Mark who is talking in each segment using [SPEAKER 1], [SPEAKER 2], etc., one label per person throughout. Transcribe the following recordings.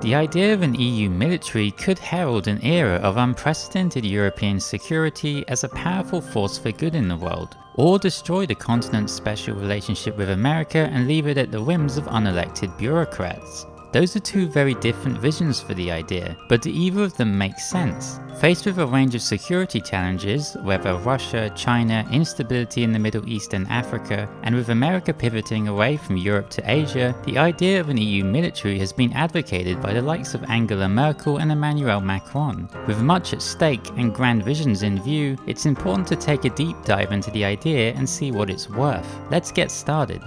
[SPEAKER 1] The idea of an EU military could herald an era of unprecedented European security as a powerful force for good in the world, or destroy the continent's special relationship with America and leave it at the whims of unelected bureaucrats. Those are two very different visions for the idea, but do either of them make sense? Faced with a range of security challenges, whether Russia, China, instability in the Middle East and Africa, and with America pivoting away from Europe to Asia, the idea of an EU military has been advocated by the likes of Angela Merkel and Emmanuel Macron. With much at stake and grand visions in view, it's important to take a deep dive into the idea and see what it's worth. Let's get started.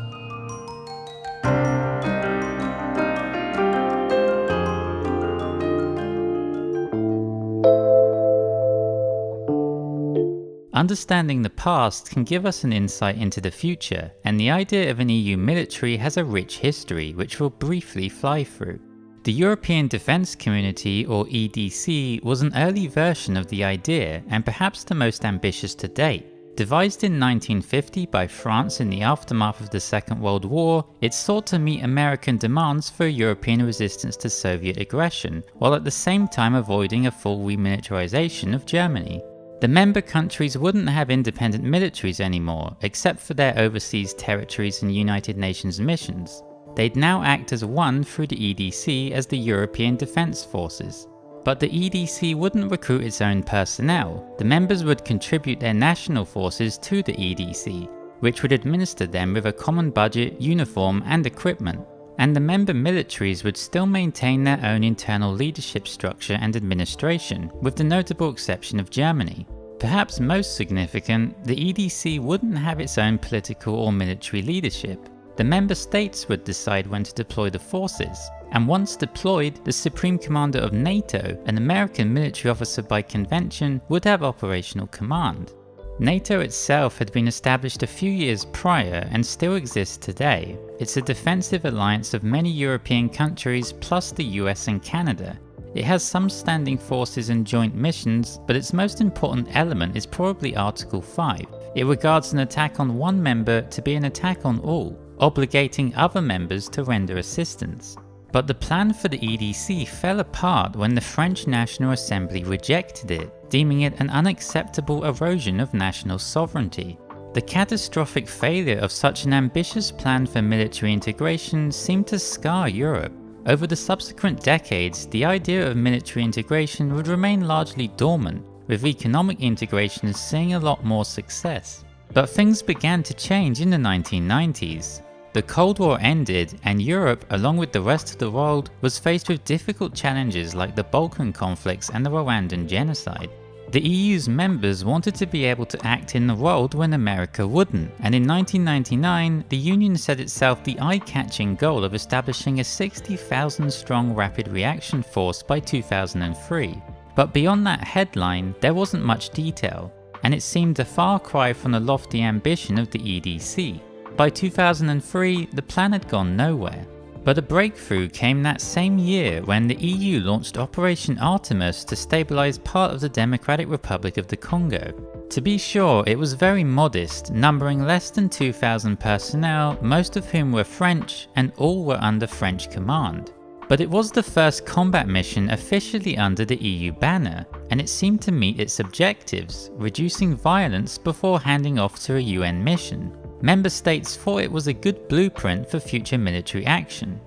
[SPEAKER 1] Understanding the past can give us an insight into the future, and the idea of an EU military has a rich history which we'll briefly fly through. The European Defence Community, or EDC, was an early version of the idea, and perhaps the most ambitious to date. Devised in 1950 by France in the aftermath of the Second World War, it sought to meet American demands for European resistance to Soviet aggression, while at the same time avoiding a full remilitarization of Germany. The member countries wouldn't have independent militaries anymore, except for their overseas territories and United Nations missions. They'd now act as one through the EDC as the European Defence Forces. But the EDC wouldn't recruit its own personnel. The members would contribute their national forces to the EDC, which would administer them with a common budget, uniform and equipment. And the member militaries would still maintain their own internal leadership structure and administration, with the notable exception of Germany. Perhaps most significant, the EDC wouldn't have its own political or military leadership. The member states would decide when to deploy the forces, and once deployed, the Supreme Commander of NATO, an American military officer by convention, would have operational command. NATO itself had been established a few years prior and still exists today. It's a defensive alliance of many European countries plus the US and Canada. It has some standing forces and joint missions, but its most important element is probably Article 5. It regards an attack on one member to be an attack on all, obligating other members to render assistance. But the plan for the EDC fell apart when the French National Assembly rejected it, deeming it an unacceptable erosion of national sovereignty. The catastrophic failure of such an ambitious plan for military integration seemed to scar Europe. Over the subsequent decades, the idea of military integration would remain largely dormant, with economic integration seeing a lot more success. But things began to change in the 1990s. The Cold War ended, and Europe, along with the rest of the world, was faced with difficult challenges like the Balkan conflicts and the Rwandan genocide. The EU's members wanted to be able to act in the world when America wouldn't, and in 1999, the Union set itself the eye-catching goal of establishing a 60,000-strong rapid reaction force by 2003. But beyond that headline, there wasn't much detail, and it seemed a far cry from the lofty ambition of the EDC. By 2003, the plan had gone nowhere. But a breakthrough came that same year when the EU launched Operation Artemis to stabilise part of the Democratic Republic of the Congo. To be sure, it was very modest, numbering less than 2,000 personnel, most of whom were French, and all were under French command. But it was the first combat mission officially under the EU banner, and it seemed to meet its objectives, reducing violence before handing off to a UN mission. Member states thought it was a good blueprint for future military action.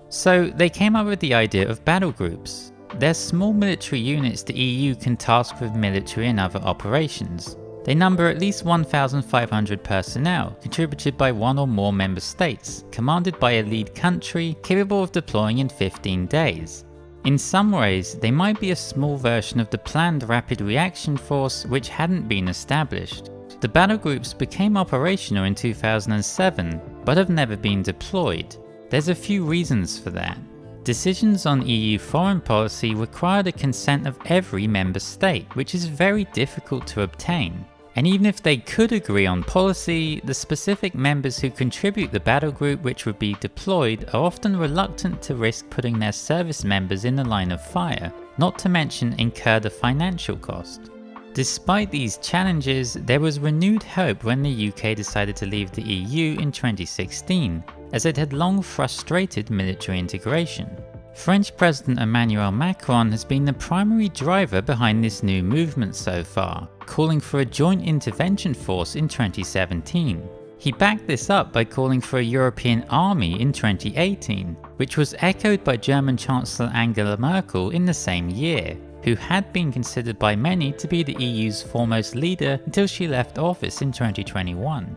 [SPEAKER 1] So they came up with the idea of battle groups. They're small military units the EU can task with military and other operations. They number at least 1,500 personnel, contributed by one or more member states, commanded by a lead country, capable of deploying in 15 days. In some ways, they might be a small version of the planned rapid reaction force which hadn't been established. The battle groups became operational in 2007, but have never been deployed. There's a few reasons for that. Decisions on EU foreign policy require the consent of every member state, which is very difficult to obtain. And even if they could agree on policy, the specific members who contribute the battle group which would be deployed are often reluctant to risk putting their service members in the line of fire, not to mention incur the financial cost. Despite these challenges, there was renewed hope when the UK decided to leave the EU in 2016, as it had long frustrated military integration. French President Emmanuel Macron has been the primary driver behind this new movement so far, calling for a joint intervention force in 2017. He backed this up by calling for a European army in 2018, which was echoed by German Chancellor Angela Merkel in the same year, who had been considered by many to be the EU's foremost leader until she left office in 2021.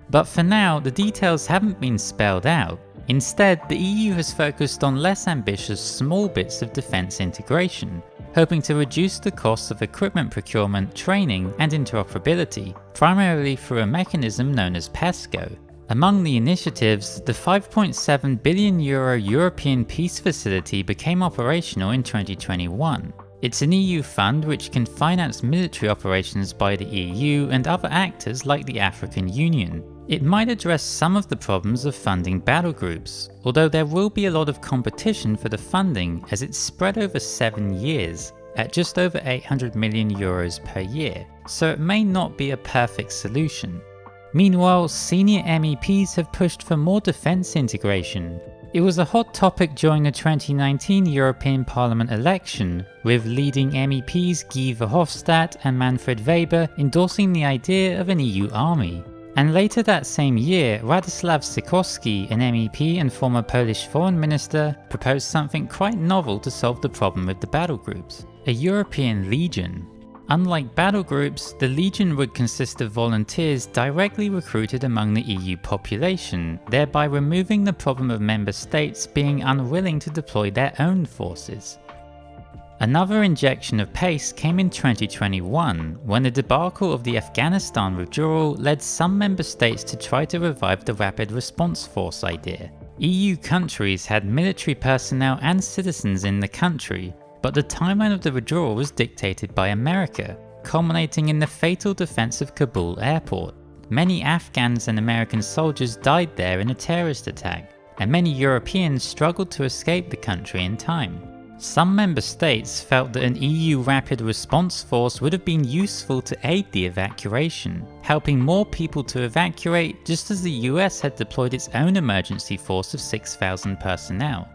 [SPEAKER 1] But for now, the details haven't been spelled out. Instead, the EU has focused on less ambitious small bits of defence integration, hoping to reduce the costs of equipment procurement, training and interoperability, primarily through a mechanism known as PESCO. Among the initiatives, the €5.7 billion European Peace Facility became operational in 2021. It's an EU fund which can finance military operations by the EU and other actors like the African Union. It might address some of the problems of funding battle groups, although there will be a lot of competition for the funding as it's spread over 7 years, at just over €800 million per year, so it may not be a perfect solution. Meanwhile, senior MEPs have pushed for more defence integration. It was a hot topic during the 2019 European Parliament election, with leading MEPs Guy Verhofstadt and Manfred Weber endorsing the idea of an EU army. And later that same year, Radosław Sikorski, an MEP and former Polish foreign minister, proposed something quite novel to solve the problem with the battle groups: a European Legion. Unlike battle groups, the Legion would consist of volunteers directly recruited among the EU population, thereby removing the problem of member states being unwilling to deploy their own forces. Another injection of pace came in 2021, when the debacle of the Afghanistan withdrawal led some member states to try to revive the Rapid Response Force idea. EU countries had military personnel and citizens in the country, but the timeline of the withdrawal was dictated by America, culminating in the fatal defense of Kabul airport. Many Afghans and American soldiers died there in a terrorist attack, and many Europeans struggled to escape the country in time. Some member states felt that an EU rapid response force would have been useful to aid the evacuation, helping more people to evacuate just as the US had deployed its own emergency force of 6,000 personnel.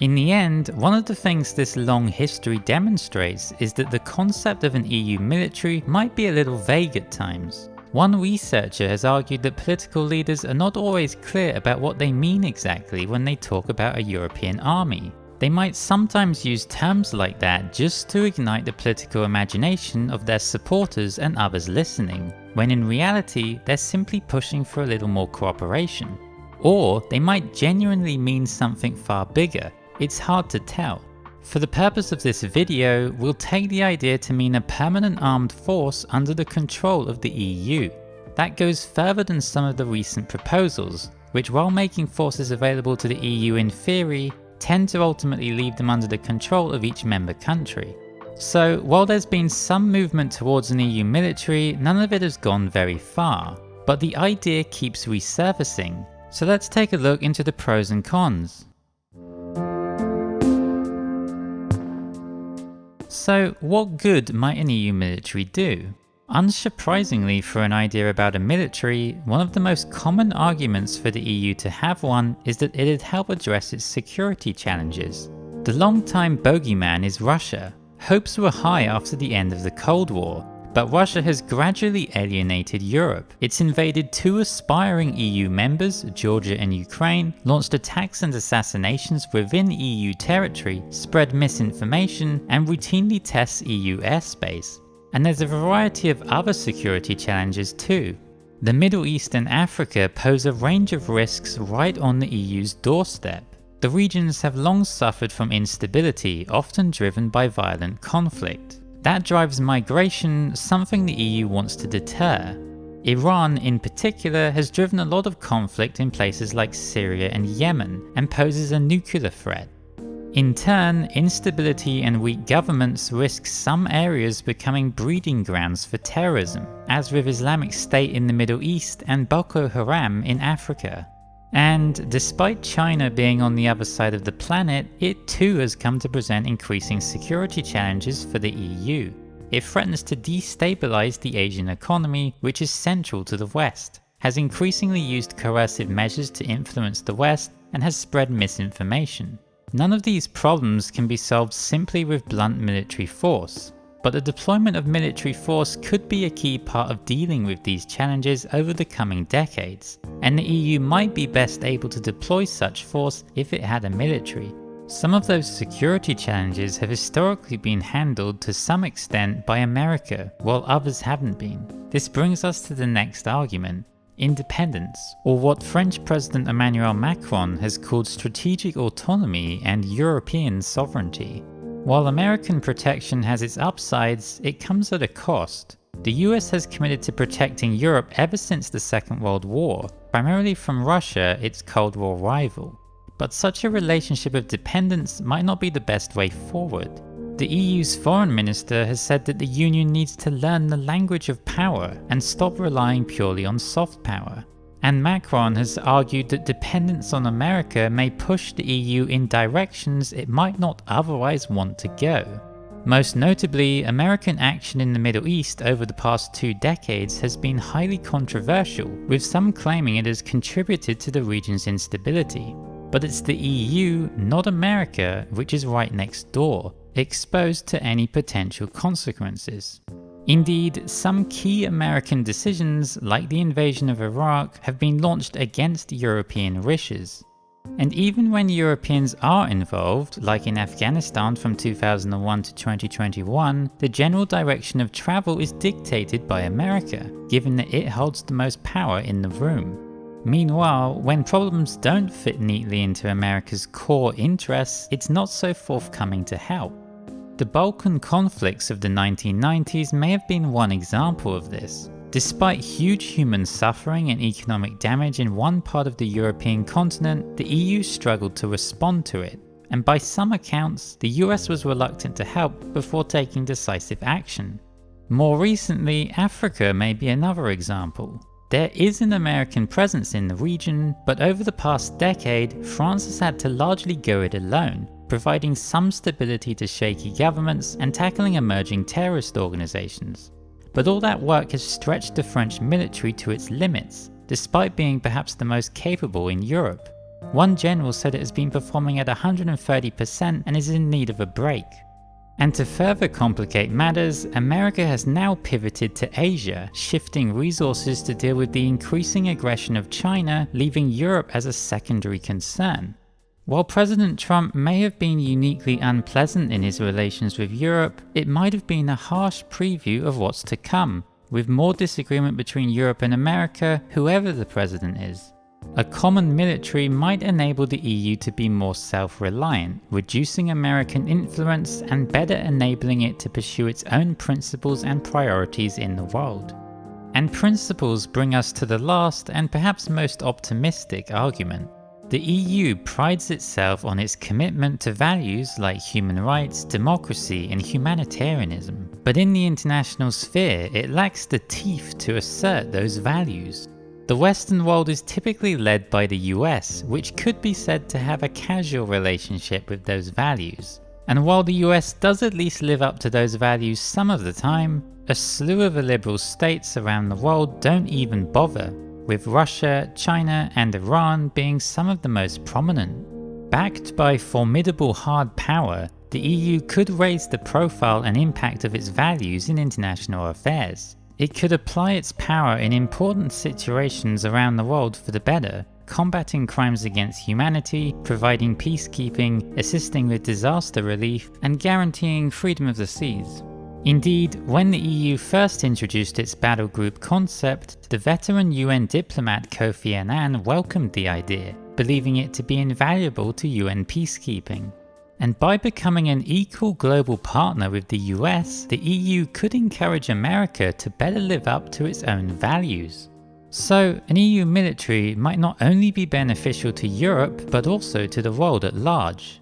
[SPEAKER 1] In the end, one of the things this long history demonstrates is that the concept of an EU military might be a little vague at times. One researcher has argued that political leaders are not always clear about what they mean exactly when they talk about a European army. They might sometimes use terms like that just to ignite the political imagination of their supporters and others listening, when in reality they're simply pushing for a little more cooperation. Or they might genuinely mean something far bigger. It's hard to tell. For the purpose of this video, we'll take the idea to mean a permanent armed force under the control of the EU. That goes further than some of the recent proposals, which while making forces available to the EU in theory, tend to ultimately leave them under the control of each member country. So while there's been some movement towards an EU military, none of it has gone very far. But the idea keeps resurfacing. So let's take a look into the pros and cons. So what good might an EU military do? Unsurprisingly for an idea about a military, one of the most common arguments for the EU to have one is that it'd help address its security challenges. The long-time bogeyman is Russia. Hopes were high after the end of the Cold War, but Russia has gradually alienated Europe. It's invaded 2 aspiring EU members, Georgia and Ukraine, launched attacks and assassinations within EU territory, spread misinformation, and routinely tests EU airspace. And there's a variety of other security challenges too. The Middle East and Africa pose a range of risks right on the EU's doorstep. The regions have long suffered from instability, often driven by violent conflict. That drives migration, something the EU wants to deter. Iran in particular has driven a lot of conflict in places like Syria and Yemen, and poses a nuclear threat. In turn, instability and weak governments risk some areas becoming breeding grounds for terrorism, as with Islamic State in the Middle East and Boko Haram in Africa. And despite China being on the other side of the planet, it too has come to present increasing security challenges for the EU. It threatens to destabilize the Asian economy, which is central to the West, has increasingly used coercive measures to influence the West, and has spread misinformation. None of these problems can be solved simply with blunt military force, but the deployment of military force could be a key part of dealing with these challenges over the coming decades, and the EU might be best able to deploy such force if it had a military. Some of those security challenges have historically been handled to some extent by America, while others haven't been. This brings us to the next argument: independence, or what French President Emmanuel Macron has called strategic autonomy and European sovereignty. While American protection has its upsides, it comes at a cost. The US has committed to protecting Europe ever since the Second World War, primarily from Russia, its Cold War rival. But such a relationship of dependence might not be the best way forward. The EU's foreign minister has said that the Union needs to learn the language of power and stop relying purely on soft power. And Macron has argued that dependence on America may push the EU in directions it might not otherwise want to go. Most notably, American action in the Middle East over the past 2 decades has been highly controversial, with some claiming it has contributed to the region's instability. But it's the EU, not America, which is right next door, exposed to any potential consequences. Indeed, some key American decisions, like the invasion of Iraq, have been launched against European wishes. And even when Europeans are involved, like in Afghanistan from 2001 to 2021, the general direction of travel is dictated by America, given that it holds the most power in the room. Meanwhile, when problems don't fit neatly into America's core interests, it's not so forthcoming to help. The Balkan conflicts of the 1990s may have been one example of this. Despite huge human suffering and economic damage in one part of the European continent, the EU struggled to respond to it, and by some accounts, the US was reluctant to help before taking decisive action. More recently, Africa may be another example. There is an American presence in the region, but over the past decade, France has had to largely go it alone, providing some stability to shaky governments and tackling emerging terrorist organizations. But all that work has stretched the French military to its limits, despite being perhaps the most capable in Europe. One general said it has been performing at 130% and is in need of a break. And to further complicate matters, America has now pivoted to Asia, shifting resources to deal with the increasing aggression of China, leaving Europe as a secondary concern. While President Trump may have been uniquely unpleasant in his relations with Europe, it might have been a harsh preview of what's to come, with more disagreement between Europe and America, whoever the president is. A common military might enable the EU to be more self-reliant, reducing American influence and better enabling it to pursue its own principles and priorities in the world. And principles bring us to the last and perhaps most optimistic argument. The EU prides itself on its commitment to values like human rights, democracy, and humanitarianism. But in the international sphere, it lacks the teeth to assert those values. The Western world is typically led by the US, which could be said to have a casual relationship with those values. And while the US does at least live up to those values some of the time, a slew of illiberal states around the world don't even bother, with Russia, China, and Iran being some of the most prominent. Backed by formidable hard power, the EU could raise the profile and impact of its values in international affairs. It could apply its power in important situations around the world for the better, combating crimes against humanity, providing peacekeeping, assisting with disaster relief, and guaranteeing freedom of the seas. Indeed, when the EU first introduced its battle group concept, the veteran UN diplomat Kofi Annan welcomed the idea, believing it to be invaluable to UN peacekeeping. And by becoming an equal global partner with the US, the EU could encourage America to better live up to its own values. So, an EU military might not only be beneficial to Europe, but also to the world at large.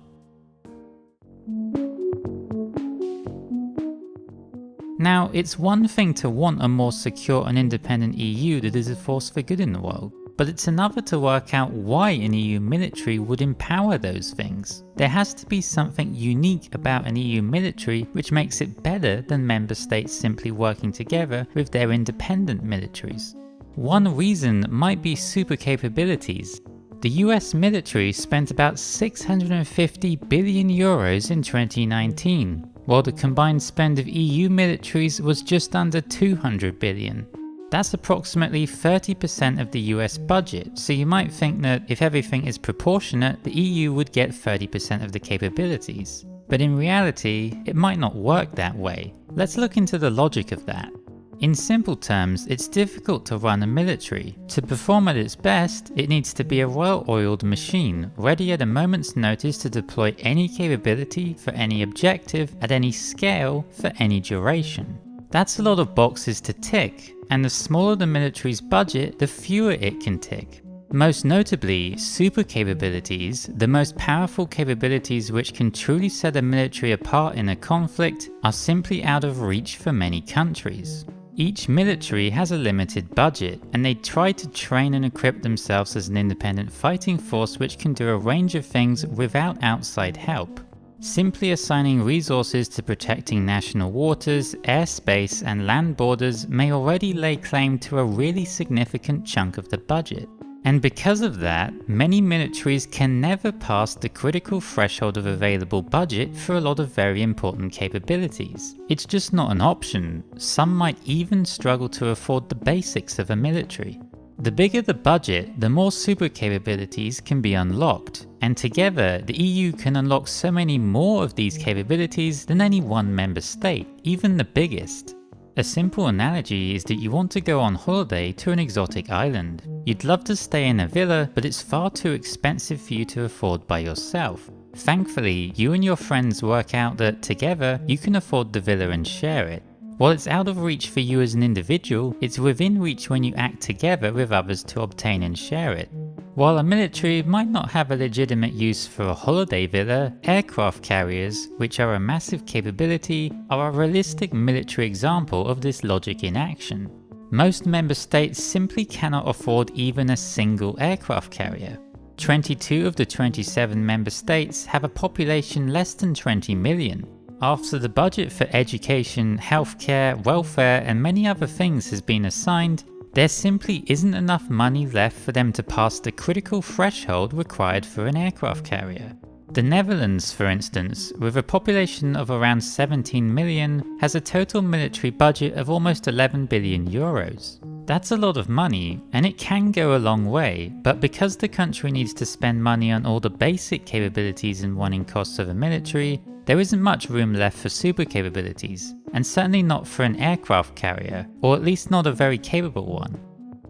[SPEAKER 1] Now, it's one thing to want a more secure and independent EU that is a force for good in the world, but it's another to work out why an EU military would empower those things. There has to be something unique about an EU military which makes it better than member states simply working together with their independent militaries. One reason might be supercapabilities. The US military spent about €650 billion in 2019, while the combined spend of EU militaries was just under $200 billion. That's approximately 30% of the US budget, so you might think that if everything is proportionate, the EU would get 30% of the capabilities. But in reality, it might not work that way. Let's look into the logic of that. In simple terms, it's difficult to run a military. To perform at its best, it needs to be a well-oiled machine, ready at a moment's notice to deploy any capability for any objective at any scale for any duration. That's a lot of boxes to tick, and the smaller the military's budget, the fewer it can tick. Most notably, supercapabilities, the most powerful capabilities which can truly set a military apart in a conflict, are simply out of reach for many countries. Each military has a limited budget, and they try to train and equip themselves as an independent fighting force which can do a range of things without outside help. Simply assigning resources to protecting national waters, airspace, and land borders may already lay claim to a really significant chunk of the budget. And because of that, many militaries can never pass the critical threshold of available budget for a lot of very important capabilities. It's just not an option. Some might even struggle to afford the basics of a military. The bigger the budget, the more super capabilities can be unlocked, and together the EU can unlock so many more of these capabilities than any one member state, even the biggest. A simple analogy is that you want to go on holiday to an exotic island. You'd love to stay in a villa, but it's far too expensive for you to afford by yourself. Thankfully, you and your friends work out that together you can afford the villa and share it. While it's out of reach for you as an individual, it's within reach when you act together with others to obtain and share it. While a military might not have a legitimate use for a holiday villa, aircraft carriers, which are a massive capability, are a realistic military example of this logic in action. Most member states simply cannot afford even a single aircraft carrier. 22 of the 27 member states have a population less than 20 million. After the budget for education, healthcare, welfare, and many other things has been assigned, there simply isn't enough money left for them to pass the critical threshold required for an aircraft carrier. The Netherlands, for instance, with a population of around 17 million, has a total military budget of almost 11 billion euros. That's a lot of money, and it can go a long way, but because the country needs to spend money on all the basic capabilities and running costs of a military, there isn't much room left for super capabilities, and certainly not for an aircraft carrier, or at least not a very capable one.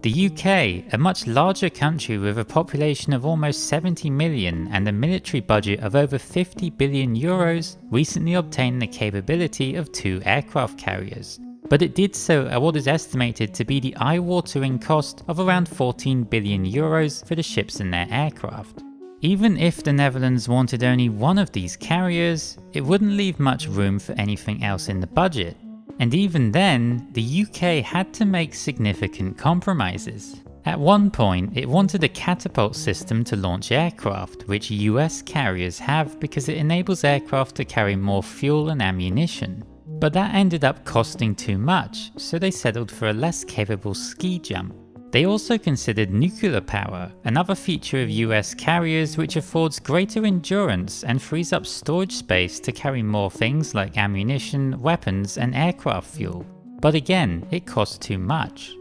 [SPEAKER 1] The UK, a much larger country with a population of almost 70 million and a military budget of over 50 billion euros, recently obtained the capability of 2 aircraft carriers. But it did so at what is estimated to be the eye-watering cost of around 14 billion euros for the ships and their aircraft. Even if the Netherlands wanted only one of these carriers, it wouldn't leave much room for anything else in the budget. And even then, the UK had to make significant compromises. At one point, it wanted a catapult system to launch aircraft, which US carriers have because it enables aircraft to carry more fuel and ammunition. But that ended up costing too much, so they settled for a less capable ski jump. They also considered nuclear power, another feature of US carriers which affords greater endurance and frees up storage space to carry more things like ammunition, weapons, and aircraft fuel. But again, it costs too much.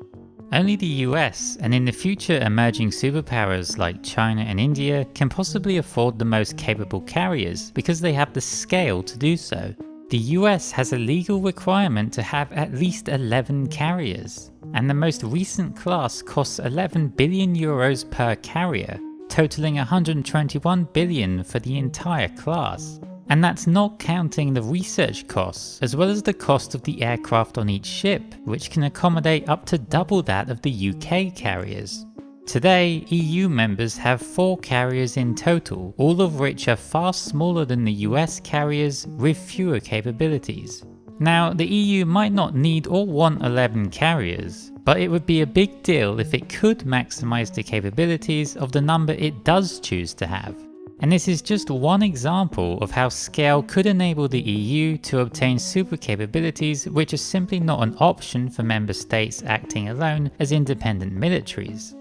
[SPEAKER 1] Only the US, and in the future emerging superpowers like China and India, can possibly afford the most capable carriers because they have the scale to do so. The US has a legal requirement to have at least 11 carriers, and the most recent class costs 11 billion euros per carrier, totaling 121 billion for the entire class. And that's not counting the research costs, as well as the cost of the aircraft on each ship, which can accommodate up to double that of the UK carriers. Today, EU members have 4 carriers in total, all of which are far smaller than the US carriers with fewer capabilities. Now, the EU might not need or want 11 carriers, but it would be a big deal if it could maximize the capabilities of the number it does choose to have. And this is just one example of how scale could enable the EU to obtain super capabilities which are simply not an option for member states acting alone as independent militaries.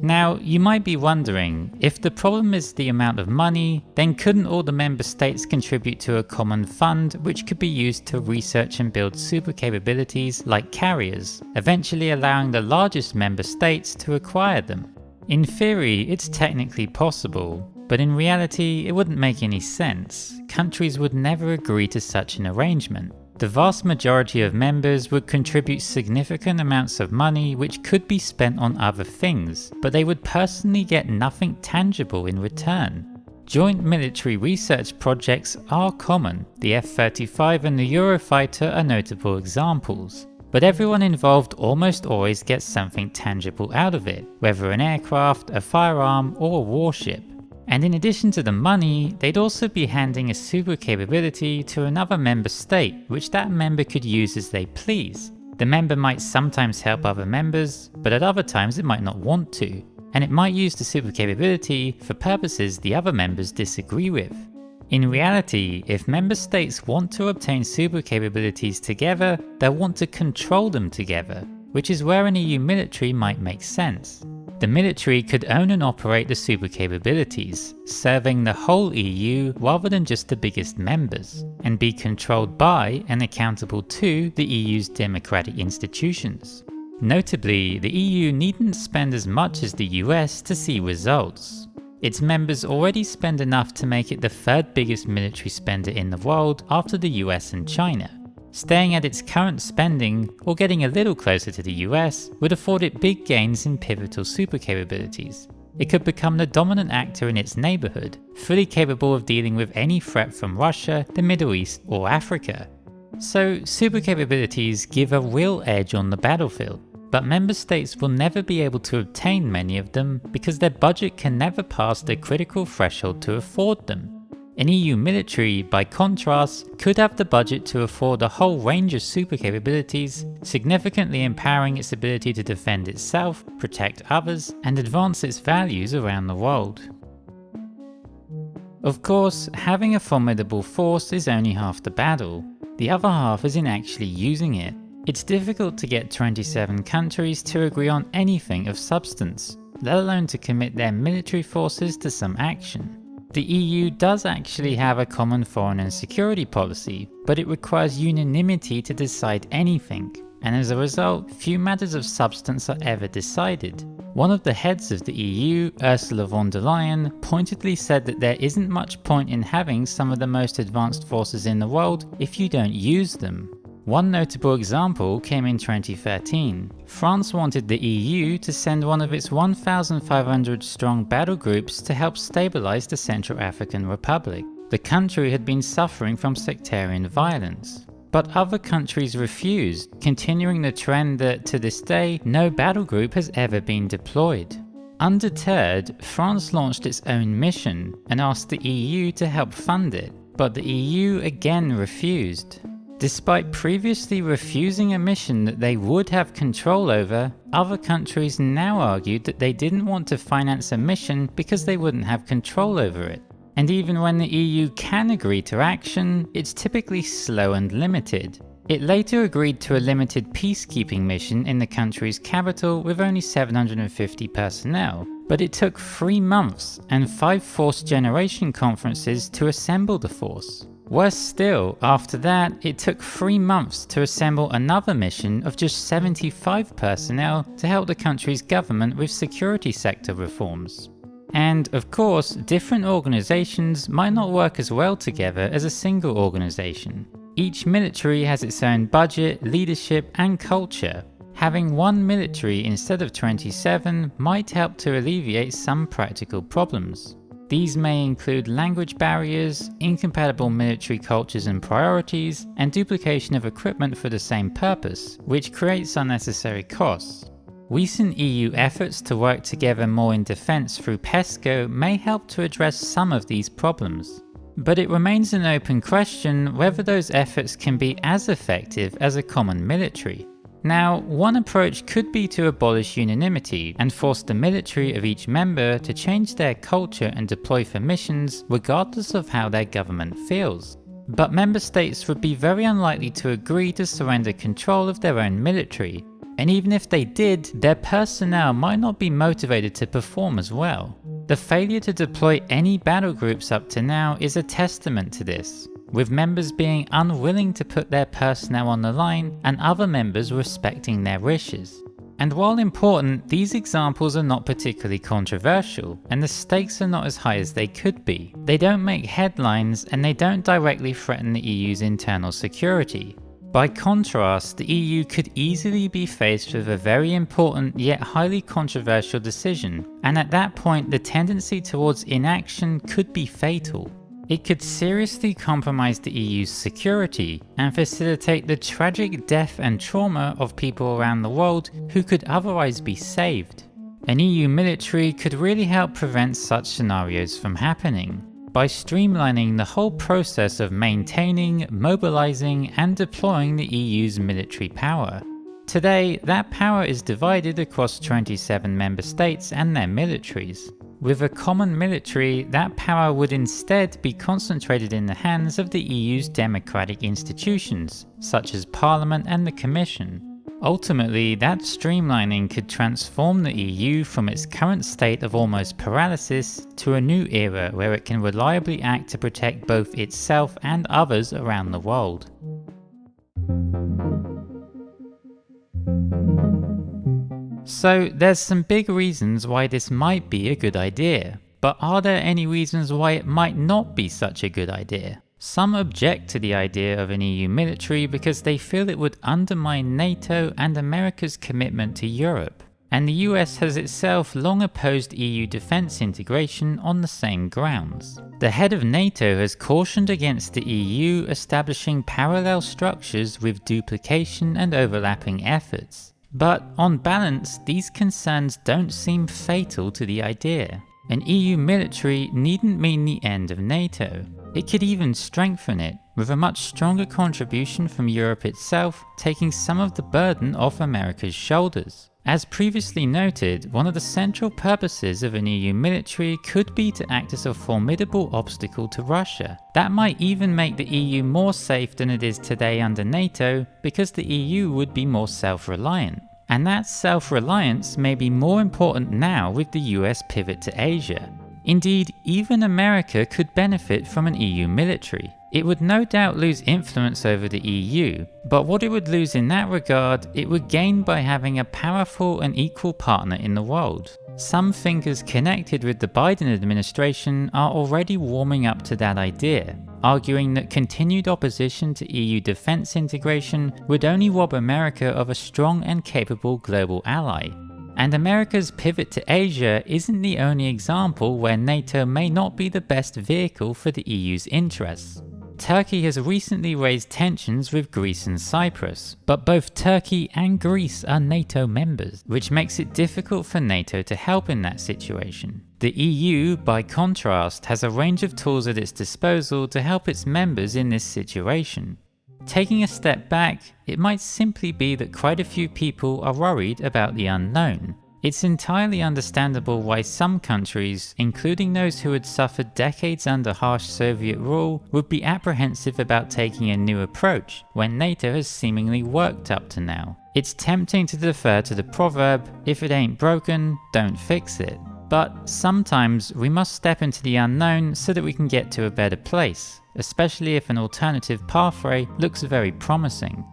[SPEAKER 1] Now, you might be wondering, if the problem is the amount of money, then couldn't all the member states contribute to a common fund which could be used to research and build super capabilities like carriers, eventually allowing the largest member states to acquire them? In theory, it's technically possible, but in reality it wouldn't make any sense. Countries would never agree to such an arrangement. The vast majority of members would contribute significant amounts of money which could be spent on other things, but they would personally get nothing tangible in return. Joint military research projects are common. The F-35 and the Eurofighter are notable examples. But everyone involved almost always gets something tangible out of it, whether an aircraft, a firearm, or a warship. And in addition to the money, they'd also be handing a super capability to another member state, which that member could use as they please. The member might sometimes help other members, but at other times it might not want to, and it might use the super capability for purposes the other members disagree with. In reality, if member states want to obtain super capabilities together, they'll want to control them together, which is where an EU military might make sense. The military could own and operate the super capabilities, serving the whole EU rather than just the biggest members, and be controlled by and accountable to the EU's democratic institutions. Notably, the EU needn't spend as much as the US to see results. Its members already spend enough to make it the third biggest military spender in the world after the US and China. Staying at its current spending, or getting a little closer to the US, would afford it big gains in pivotal super capabilities. It could become the dominant actor in its neighbourhood, fully capable of dealing with any threat from Russia, the Middle East, or Africa. So super capabilities give a real edge on the battlefield, but member states will never be able to obtain many of them because their budget can never pass the critical threshold to afford them. An EU military, by contrast, could have the budget to afford a whole range of super capabilities, significantly empowering its ability to defend itself, protect others, and advance its values around the world. Of course, having a formidable force is only half the battle. The other half is in actually using it. It's difficult to get 27 countries to agree on anything of substance, let alone to commit their military forces to some action. The EU does actually have a common foreign and security policy, but it requires unanimity to decide anything, and as a result, few matters of substance are ever decided. One of the heads of the EU, Ursula von der Leyen, pointedly said that there isn't much point in having some of the most advanced forces in the world if you don't use them. One notable example came in 2013. France wanted the EU to send one of its 1,500 strong battle groups to help stabilize the Central African Republic. The country had been suffering from sectarian violence. But other countries refused, continuing the trend that to this day no battle group has ever been deployed. Undeterred, France launched its own mission and asked the EU to help fund it, but the EU again refused. Despite previously refusing a mission that they would have control over, other countries now argued that they didn't want to finance a mission because they wouldn't have control over it. And even when the EU can agree to action, it's typically slow and limited. It later agreed to a limited peacekeeping mission in the country's capital with only 750 personnel, but it took 3 months and 5 force generation conferences to assemble the force. Worse still, after that, it took 3 months to assemble another mission of just 75 personnel to help the country's government with security sector reforms. And of course, different organizations might not work as well together as a single organization. Each military has its own budget, leadership, and culture. Having one military instead of 27 might help to alleviate some practical problems. These may include language barriers, incompatible military cultures and priorities, and duplication of equipment for the same purpose, which creates unnecessary costs. Recent EU efforts to work together more in defence through PESCO may help to address some of these problems. But it remains an open question whether those efforts can be as effective as a common military. Now, one approach could be to abolish unanimity and force the military of each member to change their culture and deploy for missions regardless of how their government feels. But member states would be very unlikely to agree to surrender control of their own military. and even if they did, their personnel might not be motivated to perform as well. The failure to deploy any battle groups up to now is a testament to this, with members being unwilling to put their personnel on the line and other members respecting their wishes. And while important, these examples are not particularly controversial, and the stakes are not as high as they could be. They don't make headlines, and they don't directly threaten the EU's internal security. By contrast, the EU could easily be faced with a very important yet highly controversial decision, and at that point the tendency towards inaction could be fatal. It could seriously compromise the EU's security and facilitate the tragic death and trauma of people around the world who could otherwise be saved. An EU military could really help prevent such scenarios from happening by streamlining the whole process of maintaining, mobilizing, and deploying the EU's military power. Today, that power is divided across 27 member states and their militaries. With a common military, that power would instead be concentrated in the hands of the EU's democratic institutions, such as Parliament and the Commission. Ultimately, that streamlining could transform the EU from its current state of almost paralysis to a new era where it can reliably act to protect both itself and others around the world. So there's some big reasons why this might be a good idea, but are there any reasons why it might not be such a good idea? Some object to the idea of an EU military because they feel it would undermine NATO and America's commitment to Europe, and the US has itself long opposed EU defence integration on the same grounds. The head of NATO has cautioned against the EU establishing parallel structures with duplication and overlapping efforts. But on balance, these concerns don't seem fatal to the idea. An EU military needn't mean the end of NATO. It could even strengthen it, with a much stronger contribution from Europe itself taking some of the burden off America's shoulders. As previously noted, one of the central purposes of an EU military could be to act as a formidable obstacle to Russia. That might even make the EU more safe than it is today under NATO, because the EU would be more self-reliant. And that self-reliance may be more important now with the US pivot to Asia. Indeed, even America could benefit from an EU military. It would no doubt lose influence over the EU, but what it would lose in that regard, it would gain by having a powerful and equal partner in the world. Some fingers connected with the Biden administration are already warming up to that idea, arguing that continued opposition to EU defense integration would only rob America of a strong and capable global ally. And America's pivot to Asia isn't the only example where NATO may not be the best vehicle for the EU's interests. Turkey has recently raised tensions with Greece and Cyprus, but both Turkey and Greece are NATO members, which makes it difficult for NATO to help in that situation. The EU, by contrast, has a range of tools at its disposal to help its members in this situation. Taking a step back, it might simply be that quite a few people are worried about the unknown. It's entirely understandable why some countries, including those who had suffered decades under harsh Soviet rule, would be apprehensive about taking a new approach when NATO has seemingly worked up to now. It's tempting to defer to the proverb, if it ain't broken, don't fix it. But sometimes we must step into the unknown so that we can get to a better place, especially if an alternative pathway looks very promising.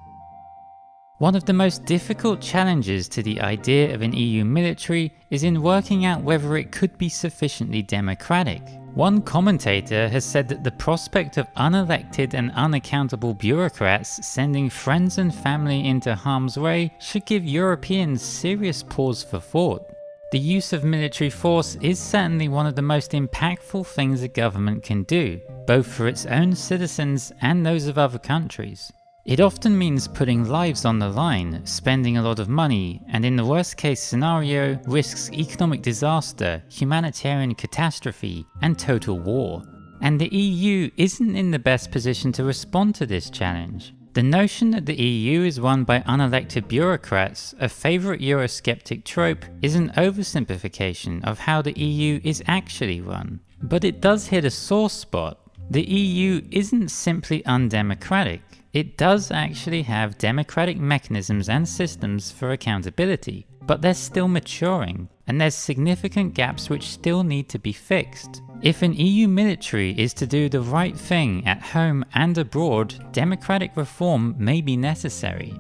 [SPEAKER 1] One of the most difficult challenges to the idea of an EU military is in working out whether it could be sufficiently democratic. One commentator has said that the prospect of unelected and unaccountable bureaucrats sending friends and family into harm's way should give Europeans serious pause for thought. The use of military force is certainly one of the most impactful things a government can do, both for its own citizens and those of other countries. It often means putting lives on the line, spending a lot of money, and in the worst case scenario, risks economic disaster, humanitarian catastrophe, and total war. And the EU isn't in the best position to respond to this challenge. The notion that the EU is run by unelected bureaucrats, a favourite eurosceptic trope, is an oversimplification of how the EU is actually run. But it does hit a sore spot. The EU isn't simply undemocratic. It does actually have democratic mechanisms and systems for accountability, but they're still maturing, and there's significant gaps which still need to be fixed. If an EU military is to do the right thing at home and abroad, democratic reform may be necessary.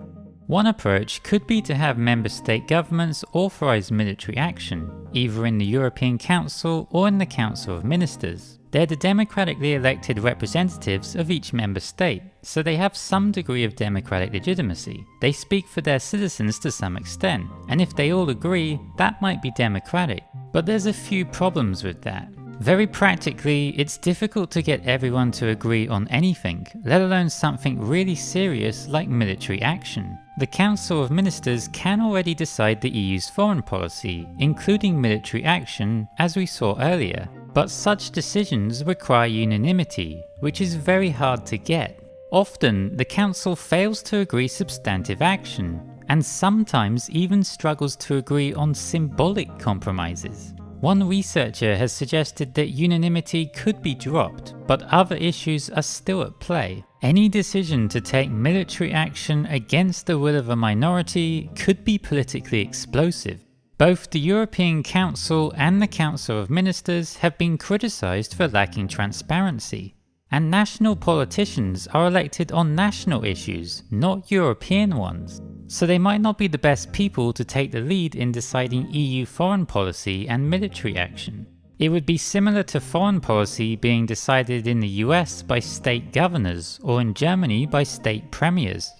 [SPEAKER 1] One approach could be to have member state governments authorize military action, either in the European Council or in the Council of Ministers. They're the democratically elected representatives of each member state, so they have some degree of democratic legitimacy. They speak for their citizens to some extent, and if they all agree, that might be democratic. But there's a few problems with that. Very practically, it's difficult to get everyone to agree on anything, let alone something really serious like military action. The Council of Ministers can already decide the EU's foreign policy, including military action, as we saw earlier. But such decisions require unanimity, which is very hard to get. Often, the Council fails to agree substantive action, and sometimes even struggles to agree on symbolic compromises. One researcher has suggested that unanimity could be dropped, but other issues are still at play. Any decision to take military action against the will of a minority could be politically explosive. Both the European Council and the Council of Ministers have been criticised for lacking transparency. And national politicians are elected on national issues, not European ones. So they might not be the best people to take the lead in deciding EU foreign policy and military action. It would be similar to foreign policy being decided in the US by state governors or in Germany by state premiers.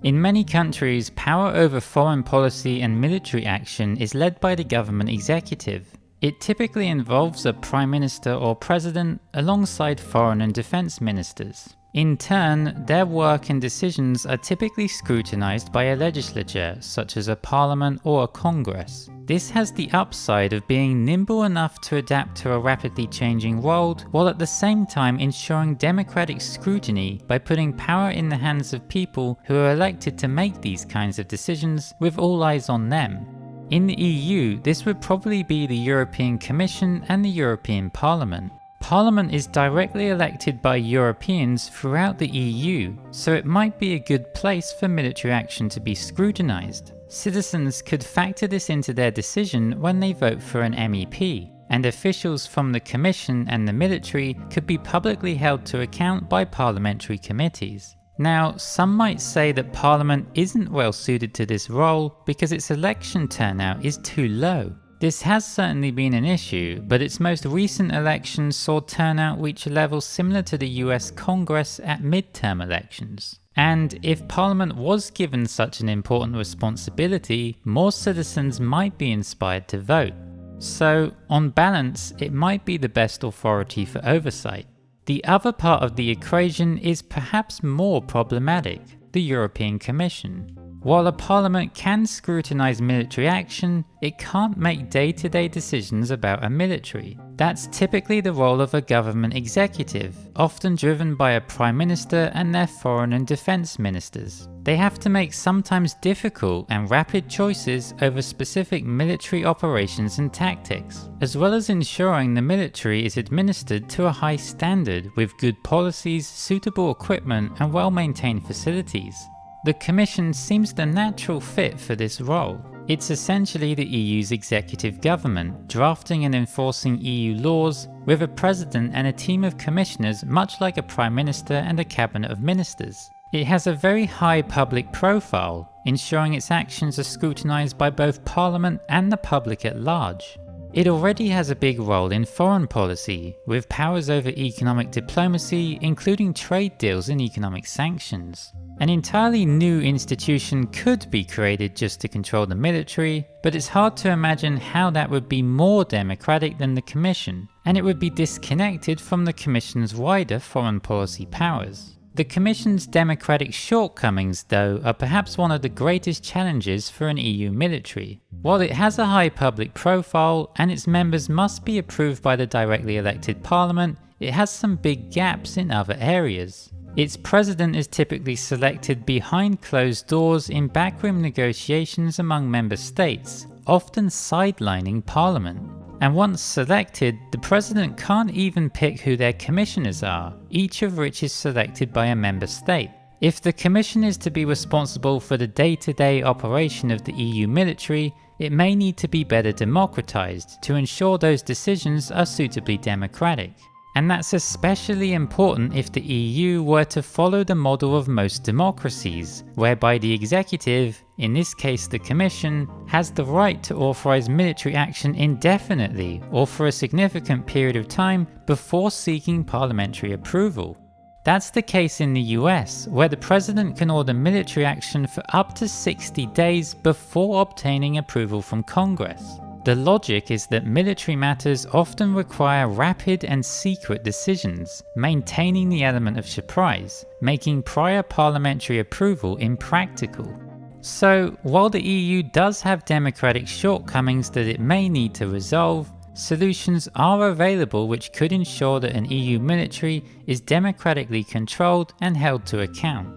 [SPEAKER 1] In many countries, power over foreign policy and military action is led by the government executive. It typically involves a prime minister or president alongside foreign and defense ministers. In turn, their work and decisions are typically scrutinized by a legislature, such as a parliament or a congress. This has the upside of being nimble enough to adapt to a rapidly changing world, while at the same time ensuring democratic scrutiny by putting power in the hands of people who are elected to make these kinds of decisions with all eyes on them. In the EU, this would probably be the European Commission and the European Parliament. Parliament is directly elected by Europeans throughout the EU, so it might be a good place for military action to be scrutinized. Citizens could factor this into their decision when they vote for an MEP, and officials from the Commission and the military could be publicly held to account by parliamentary committees. Now, some might say that Parliament isn't well suited to this role because its election turnout is too low. This has certainly been an issue, but its most recent election saw turnout reach a level similar to the US Congress at midterm elections. And if Parliament was given such an important responsibility, more citizens might be inspired to vote. So, on balance, it might be the best authority for oversight. The other part of the equation is perhaps more problematic, the European Commission. While a parliament can scrutinise military action, it can't make day-to-day decisions about a military. That's typically the role of a government executive, often driven by a prime minister and their foreign and defence ministers. They have to make sometimes difficult and rapid choices over specific military operations and tactics, as well as ensuring the military is administered to a high standard with good policies, suitable equipment and well-maintained facilities. The Commission seems the natural fit for this role. It's essentially the EU's executive government, drafting and enforcing EU laws, with a president and a team of commissioners much like a prime minister and a cabinet of ministers. It has a very high public profile, ensuring its actions are scrutinised by both Parliament and the public at large. It already has a big role in foreign policy, with powers over economic diplomacy, including trade deals and economic sanctions. An entirely new institution could be created just to control the military, but it's hard to imagine how that would be more democratic than the Commission, and it would be disconnected from the Commission's wider foreign policy powers. The Commission's democratic shortcomings, though, are perhaps one of the greatest challenges for an EU military. While it has a high public profile and its members must be approved by the directly elected parliament, it has some big gaps in other areas. Its president is typically selected behind closed doors in backroom negotiations among member states, often sidelining parliament. And once selected, the president can't even pick who their commissioners are, each of which is selected by a member state. If the commission is to be responsible for the day-to-day operation of the EU military, it may need to be better democratized to ensure those decisions are suitably democratic. And that's especially important if the EU were to follow the model of most democracies, whereby the executive, in this case the Commission, has the right to authorize military action indefinitely or for a significant period of time before seeking parliamentary approval. That's the case in the US, where the president can order military action for up to 60 days before obtaining approval from Congress. The logic is that military matters often require rapid and secret decisions, maintaining the element of surprise, making prior parliamentary approval impractical. So, while the EU does have democratic shortcomings that it may need to resolve, solutions are available which could ensure that an EU military is democratically controlled and held to account.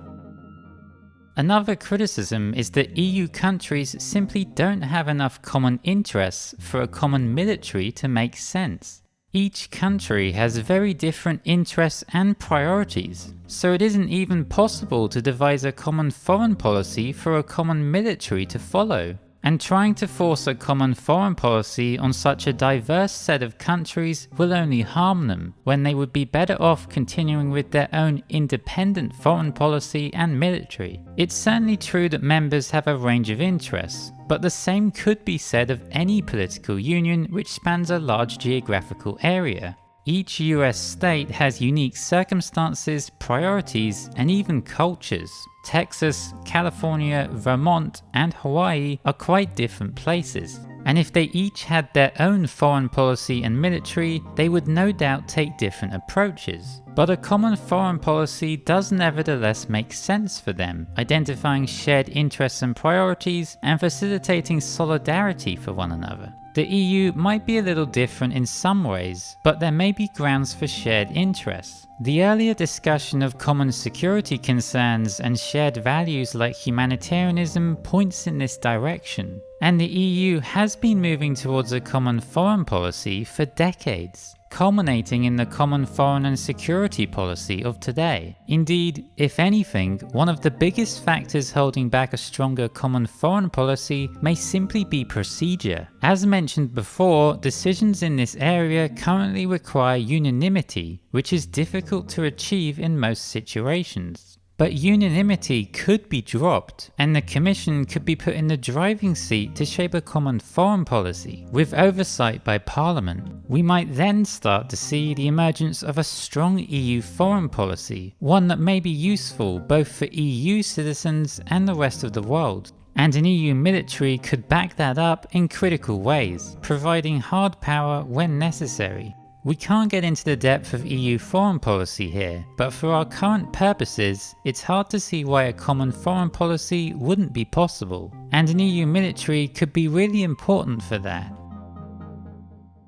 [SPEAKER 1] Another criticism is that EU countries simply don't have enough common interests for a common military to make sense. Each country has very different interests and priorities, so it isn't even possible to devise a common foreign policy for a common military to follow. And trying to force a common foreign policy on such a diverse set of countries will only harm them, when they would be better off continuing with their own independent foreign policy and military. It's certainly true that members have a range of interests, but the same could be said of any political union which spans a large geographical area. Each US state has unique circumstances, priorities, and even cultures. Texas, California, Vermont, and Hawaii are quite different places. And if they each had their own foreign policy and military, they would no doubt take different approaches. But a common foreign policy does nevertheless make sense for them, identifying shared interests and priorities and facilitating solidarity for one another. The EU might be a little different in some ways, but there may be grounds for shared interests. The earlier discussion of common security concerns and shared values like humanitarianism points in this direction, and the EU has been moving towards a common foreign policy for decades, culminating in the common foreign and security policy of today. Indeed, if anything, one of the biggest factors holding back a stronger common foreign policy may simply be procedure. As mentioned before, decisions in this area currently require unanimity, which is difficult to achieve in most situations. But unanimity could be dropped, and the Commission could be put in the driving seat to shape a common foreign policy, with oversight by Parliament. We might then start to see the emergence of a strong EU foreign policy, one that may be useful both for EU citizens and the rest of the world. And an EU military could back that up in critical ways, providing hard power when necessary. We can't get into the depth of EU foreign policy here, but for our current purposes, it's hard to see why a common foreign policy wouldn't be possible, and an EU military could be really important for that.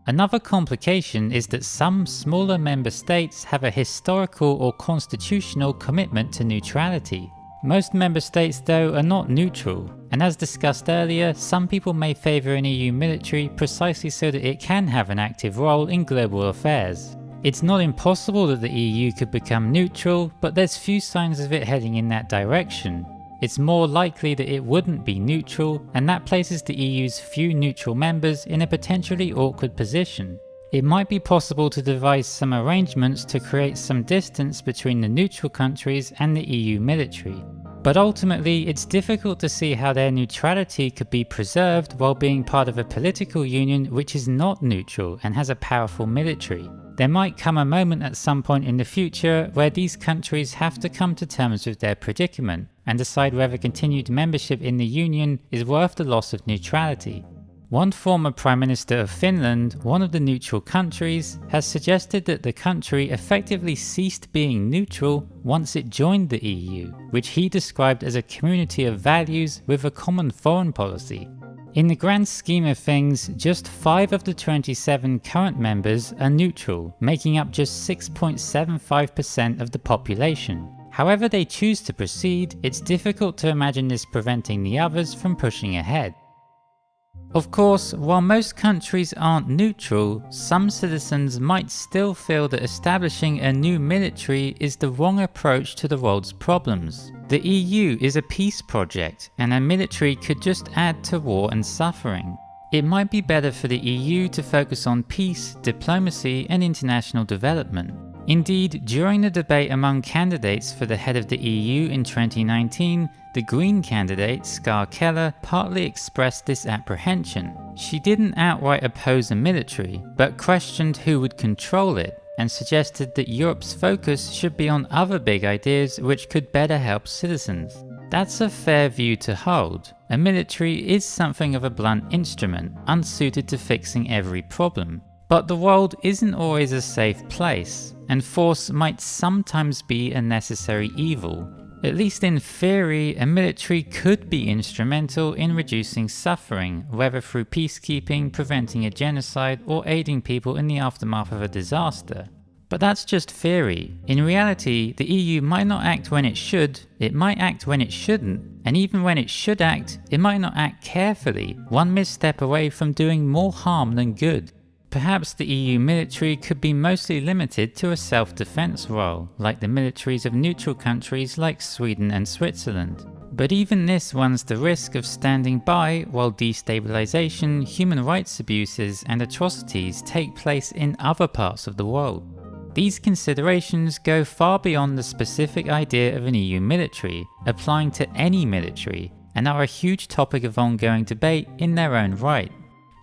[SPEAKER 1] Another complication is that some smaller member states have a historical or constitutional commitment to neutrality. Most member states though are not neutral, and as discussed earlier, some people may favour an EU military precisely so that it can have an active role in global affairs. It's not impossible that the EU could become neutral, but there's few signs of it heading in that direction. It's more likely that it wouldn't be neutral, and that places the EU's few neutral members in a potentially awkward position. It might be possible to devise some arrangements to create some distance between the neutral countries and the EU military. But ultimately, it's difficult to see how their neutrality could be preserved while being part of a political union which is not neutral and has a powerful military. There might come a moment at some point in the future where these countries have to come to terms with their predicament and decide whether continued membership in the union is worth the loss of neutrality. One former Prime Minister of Finland, one of the neutral countries, has suggested that the country effectively ceased being neutral once it joined the EU, which he described as a community of values with a common foreign policy. In the grand scheme of things, just 5 of the 27 current members are neutral, making up just 6.75% of the population. However they choose to proceed, it's difficult to imagine this preventing the others from pushing ahead. Of course, while most countries aren't neutral, some citizens might still feel that establishing a new military is the wrong approach to the world's problems. The EU is a peace project, and a military could just add to war and suffering. It might be better for the EU to focus on peace, diplomacy, and international development. Indeed, during the debate among candidates for the head of the EU in 2019, the Green candidate, Ska Keller, partly expressed this apprehension. She didn't outright oppose a military, but questioned who would control it, and suggested that Europe's focus should be on other big ideas which could better help citizens. That's a fair view to hold. A military is something of a blunt instrument, unsuited to fixing every problem. But the world isn't always a safe place, and force might sometimes be a necessary evil. At least in theory, a military could be instrumental in reducing suffering, whether through peacekeeping, preventing a genocide, or aiding people in the aftermath of a disaster. But that's just theory. In reality, the EU might not act when it should, it might act when it shouldn't, and even when it should act, it might not act carefully, one misstep away from doing more harm than good. Perhaps the EU military could be mostly limited to a self-defense role, like the militaries of neutral countries like Sweden and Switzerland. But even this runs the risk of standing by while destabilization, human rights abuses, and atrocities take place in other parts of the world. These considerations go far beyond the specific idea of an EU military, applying to any military, and are a huge topic of ongoing debate in their own right.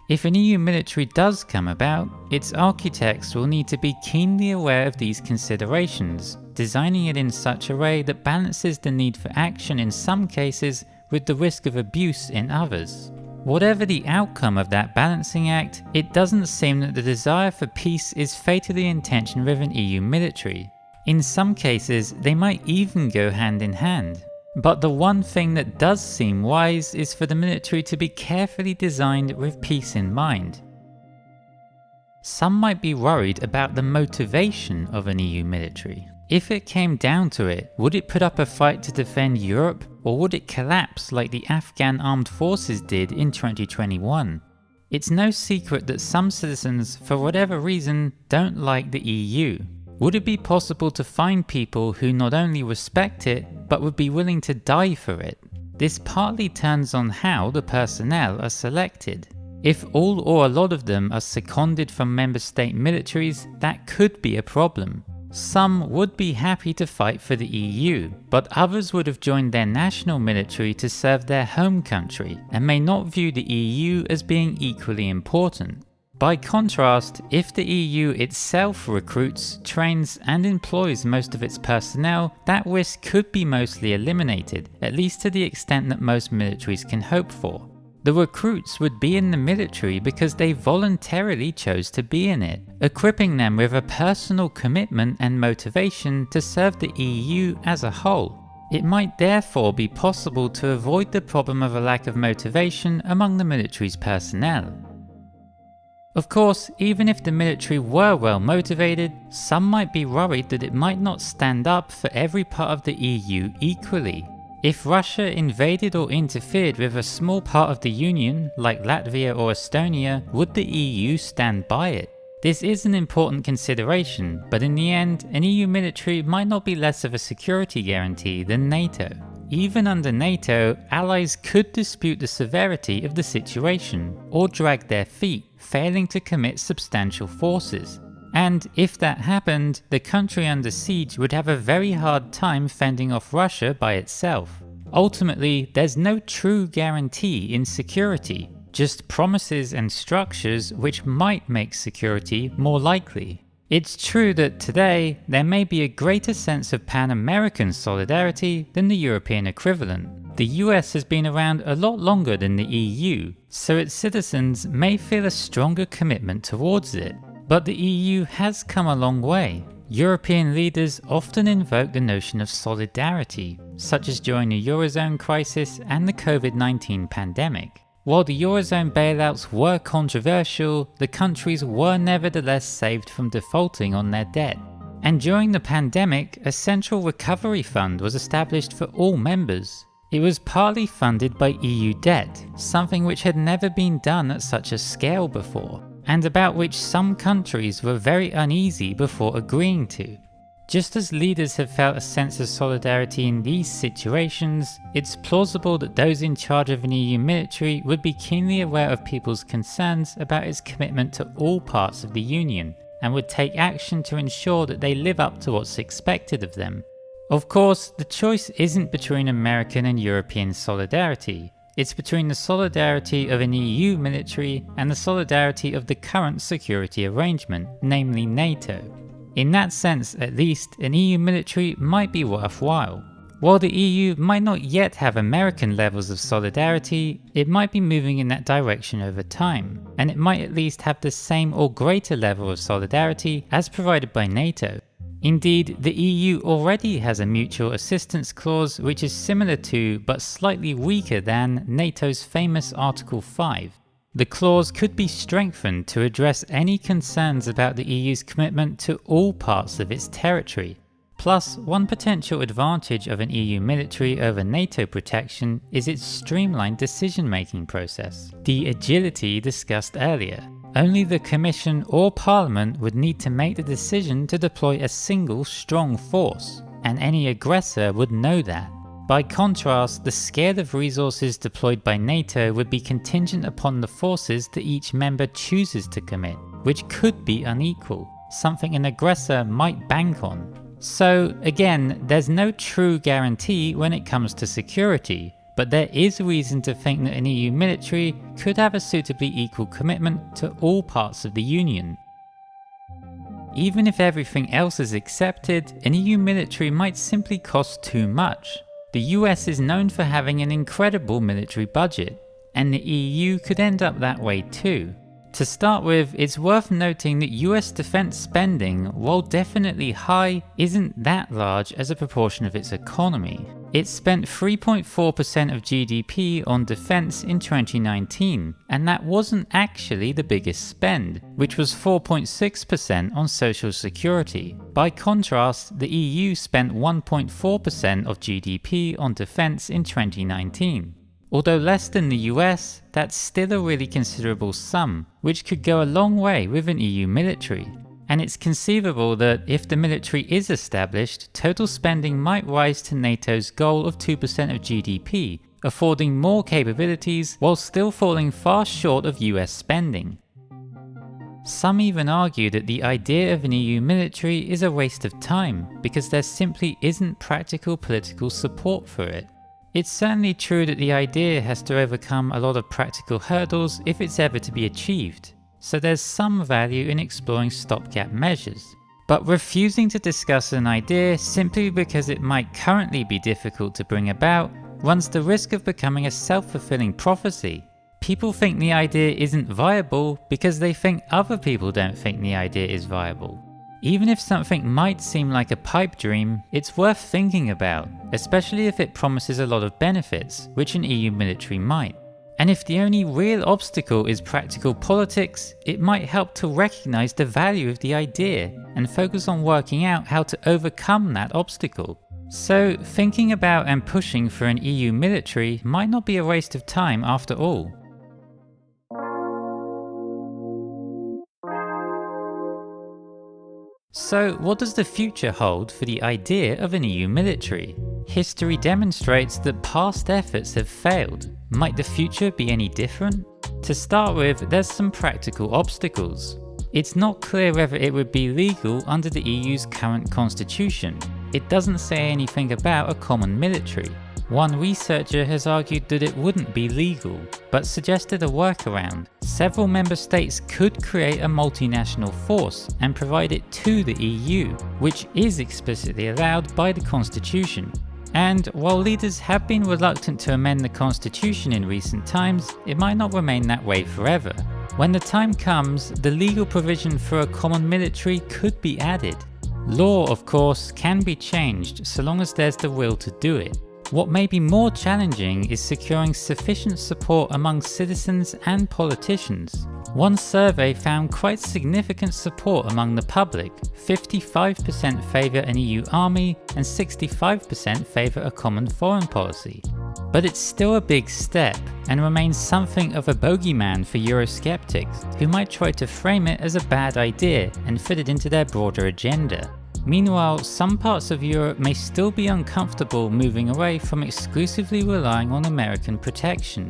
[SPEAKER 1] If an EU military does come about, its architects will need to be keenly aware of these considerations, designing it in such a way that balances the need for action in some cases with the risk of abuse in others. Whatever the outcome of that balancing act, it doesn't seem that the desire for peace is fatally in tension with an EU military. In some cases, they might even go hand in hand. But the one thing that does seem wise is for the military to be carefully designed with peace in mind. Some might be worried about the motivation of an EU military. If it came down to it, would it put up a fight to defend Europe, or would it collapse like the Afghan armed forces did in 2021? It's no secret that some citizens, for whatever reason, don't like the EU. Would it be possible to find people who not only respect it, but would be willing to die for it? This partly turns on how the personnel are selected. If all or a lot of them are seconded from member state militaries, that could be a problem. Some would be happy to fight for the EU, but others would have joined their national military to serve their home country, and may not view the EU as being equally important. By contrast, if the EU itself recruits, trains, and employs most of its personnel, that risk could be mostly eliminated, at least to the extent that most militaries can hope for. The recruits would be in the military because they voluntarily chose to be in it, equipping them with a personal commitment and motivation to serve the EU as a whole. It might therefore be possible to avoid the problem of a lack of motivation among the military's personnel. Of course, even if the military were well motivated, some might be worried that it might not stand up for every part of the EU equally. If Russia invaded or interfered with a small part of the Union, like Latvia or Estonia, would the EU stand by it? This is an important consideration, but in the end, an EU military might not be less of a security guarantee than NATO. Even under NATO, allies could dispute the severity of the situation, or drag their feet, failing to commit substantial forces. And if that happened, the country under siege would have a very hard time fending off Russia by itself. Ultimately, there's no true guarantee in security, just promises and structures which might make security more likely. It's true that today, there may be a greater sense of Pan-American solidarity than the European equivalent. The US has been around a lot longer than the EU, so its citizens may feel a stronger commitment towards it. But the EU has come a long way. European leaders often invoke the notion of solidarity, such as during the Eurozone crisis and the COVID-19 pandemic. While the Eurozone bailouts were controversial, the countries were nevertheless saved from defaulting on their debt. And during the pandemic, a central recovery fund was established for all members. It was partly funded by EU debt, something which had never been done at such a scale before, and about which some countries were very uneasy before agreeing to. Just as leaders have felt a sense of solidarity in these situations, it's plausible that those in charge of an EU military would be keenly aware of people's concerns about its commitment to all parts of the Union, and would take action to ensure that they live up to what's expected of them. Of course, the choice isn't between American and European solidarity. It's between the solidarity of an EU military and the solidarity of the current security arrangement, namely NATO. In that sense, at least, an EU military might be worthwhile. While the EU might not yet have American levels of solidarity, it might be moving in that direction over time, and it might at least have the same or greater level of solidarity as provided by NATO. Indeed, the EU already has a mutual assistance clause which is similar to, but slightly weaker than, NATO's famous Article 5. The clause could be strengthened to address any concerns about the EU's commitment to all parts of its territory. Plus, one potential advantage of an EU military over NATO protection is its streamlined decision-making process, the agility discussed earlier. Only the Commission or Parliament would need to make the decision to deploy a single strong force, and any aggressor would know that. By contrast, the scale of resources deployed by NATO would be contingent upon the forces that each member chooses to commit, which could be unequal, something an aggressor might bank on. So again, there's no true guarantee when it comes to security, but there is reason to think that an EU military could have a suitably equal commitment to all parts of the Union. Even if everything else is accepted, an EU military might simply cost too much. The US is known for having an incredible military budget, and the EU could end up that way too. To start with, it's worth noting that US defense spending, while definitely high, isn't that large as a proportion of its economy. It spent 3.4% of GDP on defense in 2019, and that wasn't actually the biggest spend, which was 4.6% on social security. By contrast, the EU spent 1.4% of GDP on defense in 2019. Although less than the US, that's still a really considerable sum, which could go a long way with an EU military. And it's conceivable that if the military is established, total spending might rise to NATO's goal of 2% of GDP, affording more capabilities while still falling far short of US spending. Some even argue that the idea of an EU military is a waste of time, because there simply isn't practical political support for it. It's certainly true that the idea has to overcome a lot of practical hurdles if it's ever to be achieved, so there's some value in exploring stopgap measures. But refusing to discuss an idea simply because it might currently be difficult to bring about runs the risk of becoming a self-fulfilling prophecy. People think the idea isn't viable because they think other people don't think the idea is viable. Even if something might seem like a pipe dream, it's worth thinking about, especially if it promises a lot of benefits, which an EU military might. And if the only real obstacle is practical politics, it might help to recognize the value of the idea and focus on working out how to overcome that obstacle. So thinking about and pushing for an EU military might not be a waste of time after all. So what does the future hold for the idea of an EU military? History demonstrates that past efforts have failed. Might the future be any different? To start with, there's some practical obstacles. It's not clear whether it would be legal under the EU's current constitution. It doesn't say anything about a common military. One researcher has argued that it wouldn't be legal, but suggested a workaround. Several member states could create a multinational force and provide it to the EU, which is explicitly allowed by the constitution. And while leaders have been reluctant to amend the constitution in recent times, it might not remain that way forever. When the time comes, the legal provision for a common military could be added. Law, of course, can be changed so long as there's the will to do it. What may be more challenging is securing sufficient support among citizens and politicians. One survey found quite significant support among the public. 55% favour an EU army and 65% favour a common foreign policy. But it's still a big step and remains something of a bogeyman for eurosceptics, who might try to frame it as a bad idea and fit it into their broader agenda. Meanwhile, some parts of Europe may still be uncomfortable moving away from exclusively relying on American protection.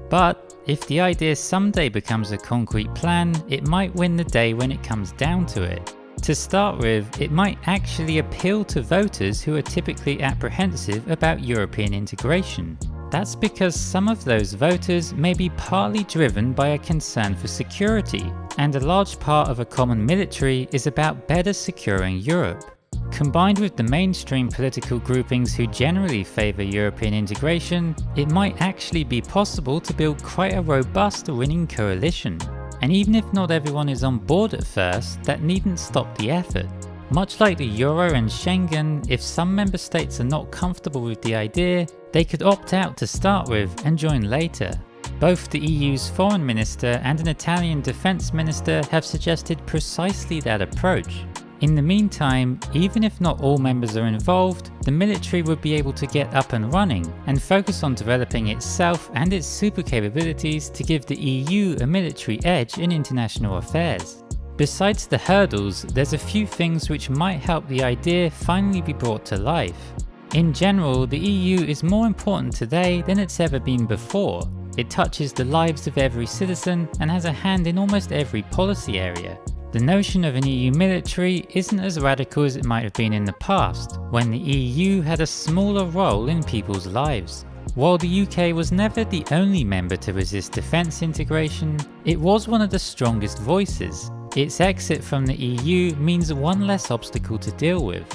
[SPEAKER 1] But if the idea someday becomes a concrete plan, it might win the day when it comes down to it. To start with, it might actually appeal to voters who are typically apprehensive about European integration. That's because some of those voters may be partly driven by a concern for security, and a large part of a common military is about better securing Europe. Combined with the mainstream political groupings who generally favour European integration, it might actually be possible to build quite a robust winning coalition. And even if not everyone is on board at first, that needn't stop the effort. Much like the Euro and Schengen, if some member states are not comfortable with the idea, they could opt out to start with and join later. Both the EU's foreign minister and an Italian defence minister have suggested precisely that approach. In the meantime, even if not all members are involved, the military would be able to get up and running and focus on developing itself and its super capabilities to give the EU a military edge in international affairs. Besides the hurdles, there's a few things which might help the idea finally be brought to life. In general, the EU is more important today than it's ever been before. It touches the lives of every citizen and has a hand in almost every policy area. The notion of an EU military isn't as radical as it might have been in the past, when the EU had a smaller role in people's lives. While the UK was never the only member to resist defence integration, it was one of the strongest voices. Its exit from the EU means one less obstacle to deal with.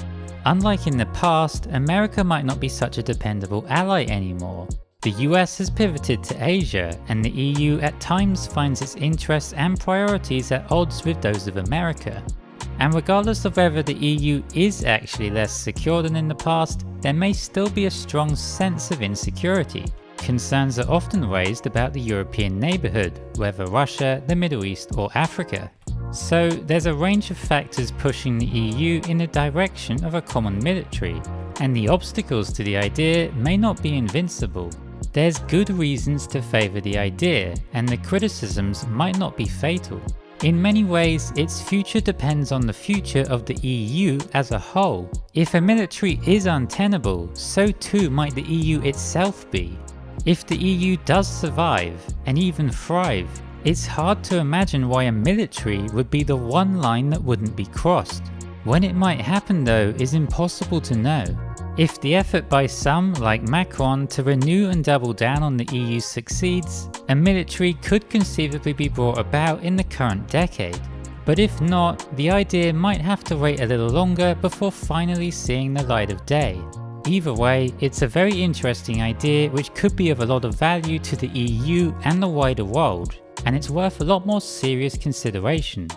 [SPEAKER 1] Unlike in the past, America might not be such a dependable ally anymore. The US has pivoted to Asia, and the EU at times finds its interests and priorities at odds with those of America. And regardless of whether the EU is actually less secure than in the past, there may still be a strong sense of insecurity. Concerns are often raised about the European neighbourhood, whether Russia, the Middle East or Africa. So there's a range of factors pushing the EU in the direction of a common military, and the obstacles to the idea may not be invincible. There's good reasons to favour the idea, and the criticisms might not be fatal. In many ways, its future depends on the future of the EU as a whole. If a military is untenable, so too might the EU itself be. If the EU does survive, and even thrive, it's hard to imagine why a military would be the one line that wouldn't be crossed. When it might happen though is impossible to know. If the effort by some, like Macron, to renew and double down on the EU succeeds, a military could conceivably be brought about in the current decade. But if not, the idea might have to wait a little longer before finally seeing the light of day. Either way, it's a very interesting idea which could be of a lot of value to the EU and the wider world, and it's worth a lot more serious consideration.